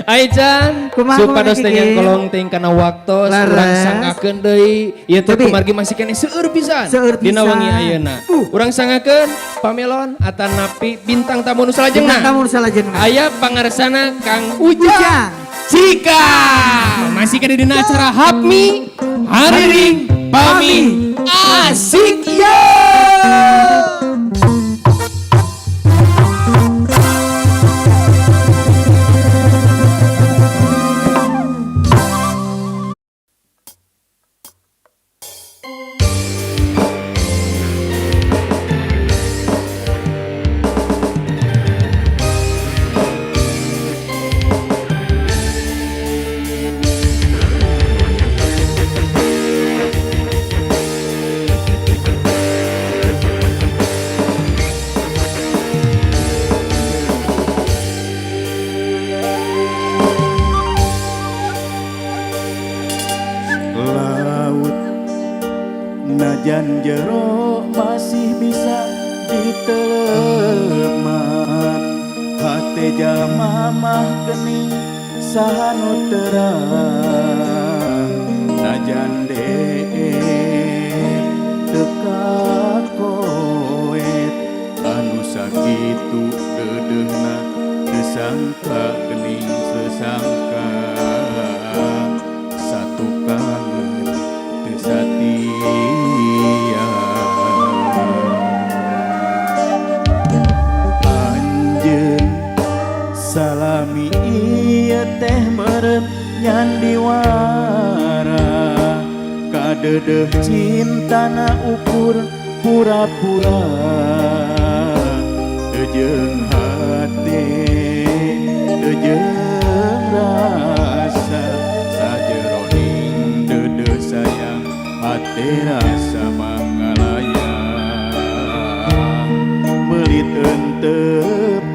Aican, supados teh kolong ting kana waktu urang sangakeun deui ieu teh kumargi masih kene seueur pisan dina wengi ayeuna. Urang sangakeun pamelon atanapi bintang tamu nu salajengna. Aya pangaresana Kang Ujang Cika. Masih kene dina acara Hapmi Hariring Pami Asik ya. Najan jero masih bisa diteleman, hate jalma mah geni saha nu terang. Najan teu kakoet anu sakitu deudeuhna teu sangka geuning sesangka satu kangen teu satia. Salami ieu teh meureun nyan diwara, kadeudeuh cintana ukur pura-pura, teu jeung hate teu jeung rasa, sajeroning deudeuh sayang hate rasa mangalayang, meulit eunteup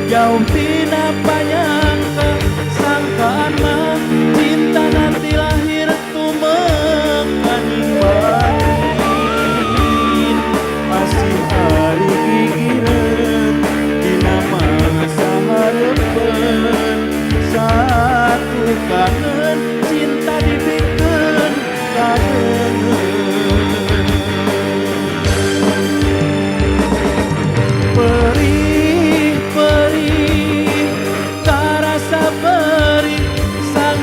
jauh tina panyangka sangkaan mah cinta nanti lahir tumeng maning masih hari gigireun dina masa hareupeun satu kangen cinta dipikeun kadeungeun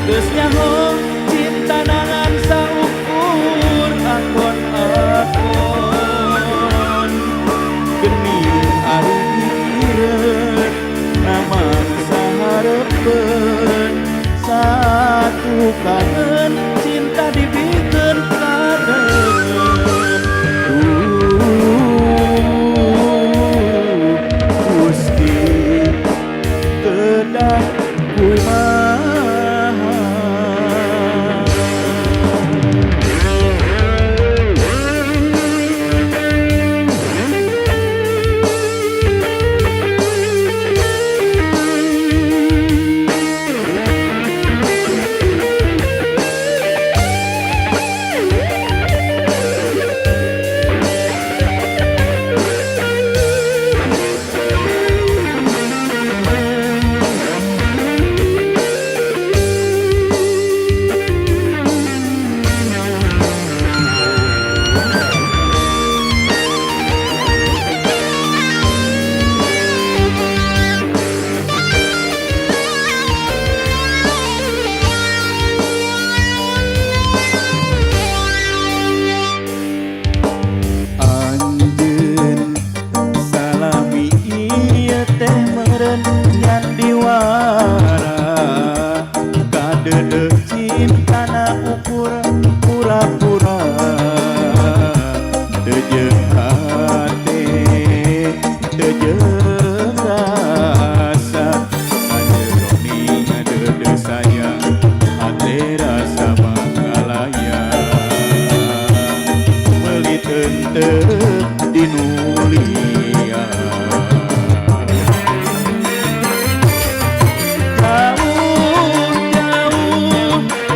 geus nyaho cinta nangan saukur akon-akon geuning ari gigireun naman sahareupeun satu kangen cinta dibikeun kadeungeun Gusti kedah kumaha.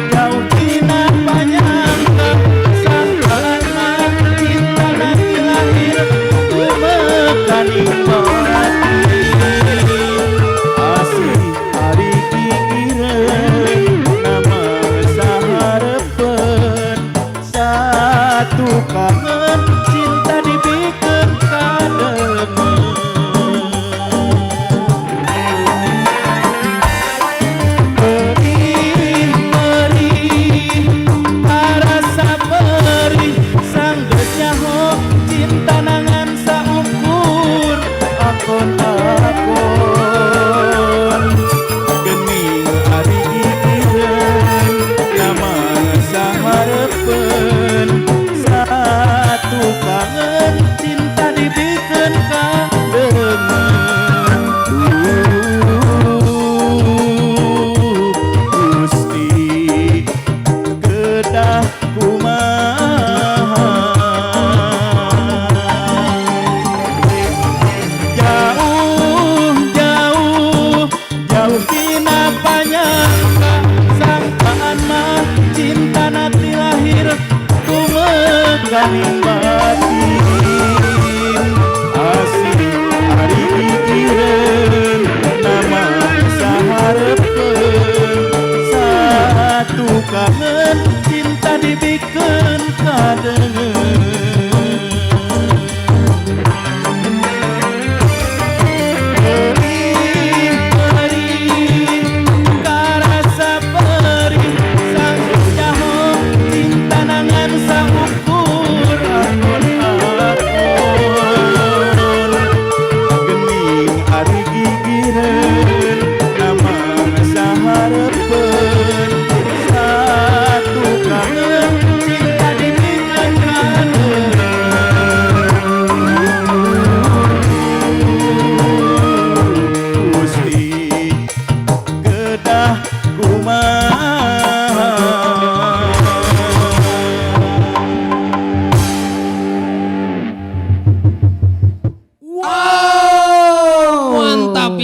Jauh tina panyangka sangka satu kangen cinta dibikin kadengen. Perih harasa perih sanggeus nyaho cinta nangan saukur akon-akon gening ari gigireun nama saharepeun satu kangen cinta dibikeun kadengen. Gusti kedah kumaha jauh tina panyangka sangkaan mah cinta nanti lahir tumekaning batin asih ari pikireun nama saharepeun satu kangen cinta dibikeun kadengen.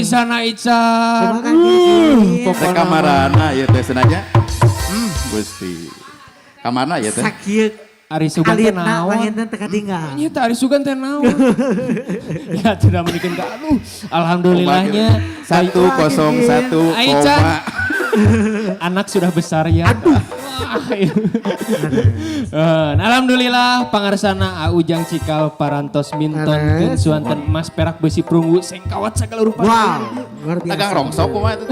Sana Ica. Pokoknya kamarana ya teh senaja. Gusti. Kamarana ya teh. Sakieu Ari Sugan teh naon? Panginten teu katinggal. Nya teh Ari Sugan teh naon? Ya tidak menikeun ka aduh. Alhamdulillahnya 101, Aica. Anak sudah besar ya. Aduh. Alhamdulillah pangarsana Ujang Cikal parantos minton keun suanten emas perak besi perunggu sengkawat sagala rupa. Wow, luar biasa. Dagang rongsok kumaha itu.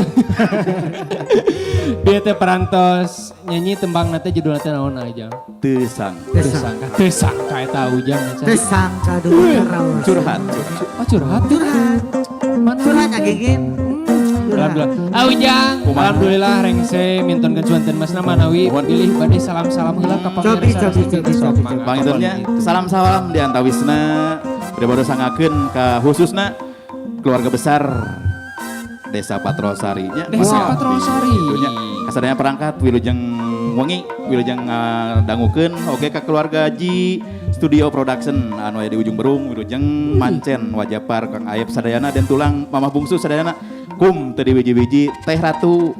Dia teh parantos nyanyi tembang nate judulna teh naon aja? Teu sangka. Teu sangka eta Ujang aja. Teu sangka dulu raos. Curhat. Oh curhat? Mana? Curhat agegin. Alhamdulillah. Ujang, alhamdulillah rengse minton kecuanten Mas Manawi pilih bade salam-salam heula ka pamirsa. Bang Idulnya salam-salam di antawisna daripada sangakeun ka khususna keluarga besar Desa Patrosari nya. Desa Patrosari. Kasadanya perangkat wilujeng wengi, wilujeng dangukeun oge ka keluarga Ji Studio Production anu aya di ujung Berung, wilujeng Mancen Wajapar Kang Ayep sadayana dan tulang Mamah Bungsu sadayana kum teu di wiji-wiji Teh Ratu